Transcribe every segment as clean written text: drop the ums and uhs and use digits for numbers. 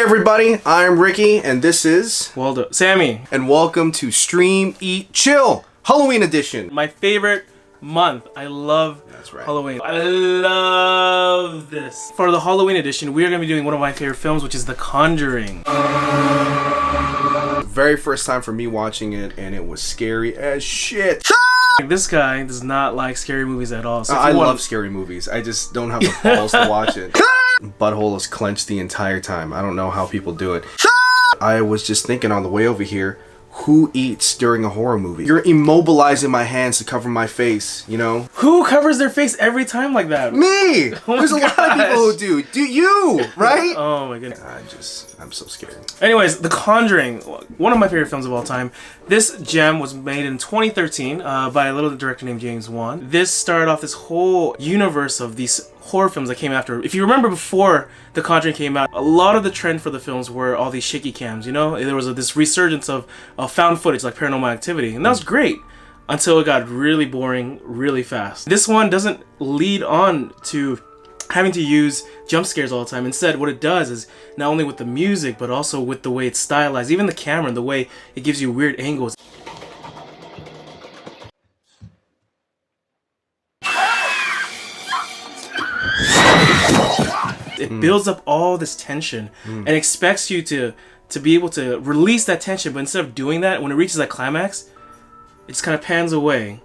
everybody, I'm Ricky, and this is Waldo. Sammy. And welcome to Stream, Eat, Chill, Halloween edition. My favorite month. I love Halloween. I love this. For the Halloween edition, we are going to be doing one of my favorite films, which is The Conjuring. Very first time for me watching it, and it was scary as shit. This guy does not like scary movies at all. So I love scary movies. I just don't have the balls to watch it. Butthole is clenched the entire time. I don't know how people do it. I was just thinking on the way over here, who eats during a horror movie? You're immobilizing my hands to cover my face, you know? Who covers their face every time like that? Me! Oh There's a lot of people who do. Do you, right? Oh my goodness. I'm so scared. Anyways, The Conjuring, one of my favorite films of all time. This gem was made in 2013 by a little director named James Wan. This started off this whole universe of these horror films that came after. If you remember before The Conjuring came out, a lot of the trend for the films were all these shaky cams, you know? There was this resurgence of found footage like Paranormal Activity, and that was great until it got really boring really fast. This one doesn't lead on to having to use jump scares all the time. Instead, what it does is not only with the music, but also with the way it's stylized, even the camera and the way it gives you weird angles. It builds up all this tension and expects you to be able to release that tension, but instead of doing that, when it reaches that climax, it just kind of pans away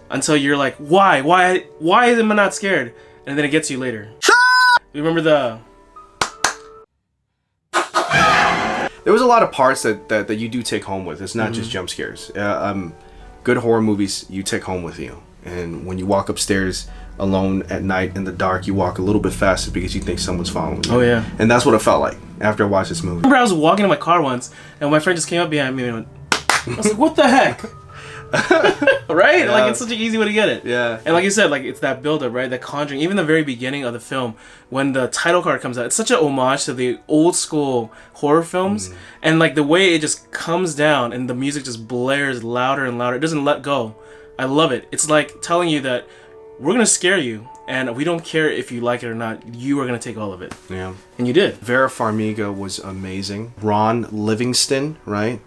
until you're like, why am I not scared? And then it gets you later. You remember the... There was a lot of parts that you do take home with. It's not just jump scares. Good horror movies you take home with you. And when you walk upstairs alone at night in the dark, you walk a little bit faster because you think someone's following you. Oh yeah. And that's what it felt like after I watched this movie. I remember I was walking in my car once, and my friend just came up behind me and went, I was like, what the heck? Right? Yeah. Like, it's such an easy way to get it. Yeah. And like you said, like, it's that build-up, right? That Conjuring, even the very beginning of the film, when the title card comes out, it's such an homage to the old school horror films. And like the way it just comes down and the music just blares louder and louder. It doesn't let go. I love it. It's like telling you that we're going to scare you, and we don't care if you like it or not. You are going to take all of it. Yeah. And you did. Vera Farmiga was amazing. Ron Livingston, right?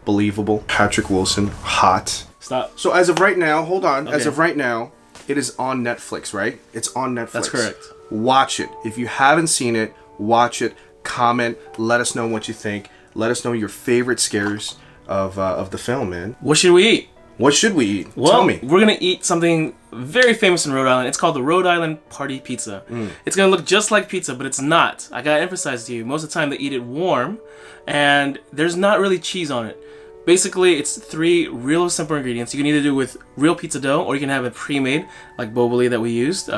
Believable. Patrick Wilson, hot. Stop. So as of right now, hold on. Okay. As of right now, it is on Netflix, right? It's on Netflix. That's correct. Watch it. If you haven't seen it, watch it. Comment. Let us know what you think. Let us know your favorite scares of the film, man. What should we eat? What should we eat? Well, Tell me. We're going to eat something very famous in Rhode Island. It's called the Rhode Island Party Pizza. It's going to look just like pizza, but it's not. I got to emphasize to you, most of the time they eat it warm, and there's not really cheese on it. Basically, it's 3 real simple ingredients. You can either do it with real pizza dough, or you can have it pre-made, like Boboli that we used.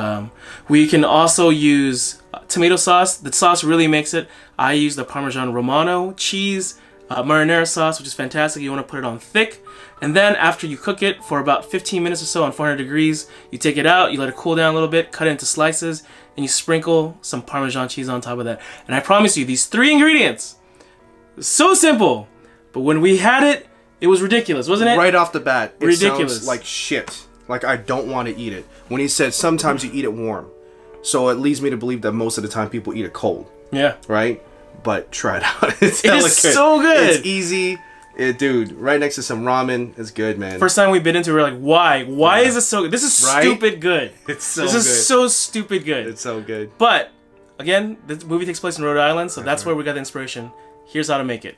We can also use tomato sauce. The sauce really makes it. I use the Parmesan Romano cheese, marinara sauce, which is fantastic. You want to put it on thick. And then after you cook it for about 15 minutes or so on 400 degrees, you take it out, you let it cool down a little bit, cut it into slices, and you sprinkle some Parmesan cheese on top of that. And I promise you, these 3 ingredients, so simple, but when we had it, it was ridiculous, wasn't it? Right off the bat, it ridiculous. Sounds like shit. Like I don't want to eat it. When he said sometimes you eat it warm. So it leads me to believe that most of the time people eat it cold. Yeah. Right? But try it out. It is so good. It's easy. Dude, right next to some ramen. It's good, man. First time we bit into it, we were like, why? Why is this so good? This is stupid good. It's so good. This is so stupid good. It's so good. But, again, this movie takes place in Rhode Island, so that's where we got the inspiration. Here's how to make it.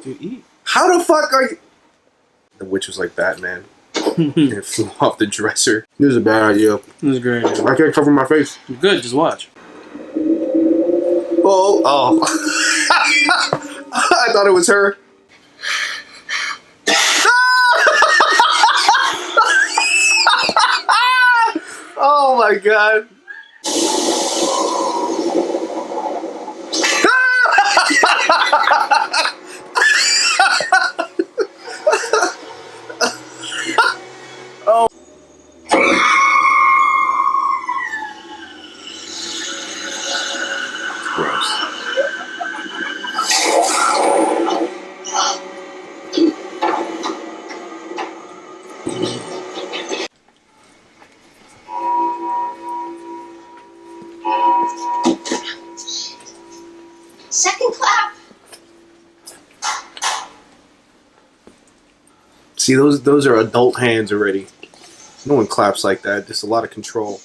Dude, eat. How the fuck are you? The witch was like Batman. and it flew off the dresser. This is a bad idea. This is great. I can't cover my face. Good, just watch. Oh. I thought it was her. Oh my god. Oh. Gross. Second clap. See, those are adult hands already. No one claps like that. Just a lot of control.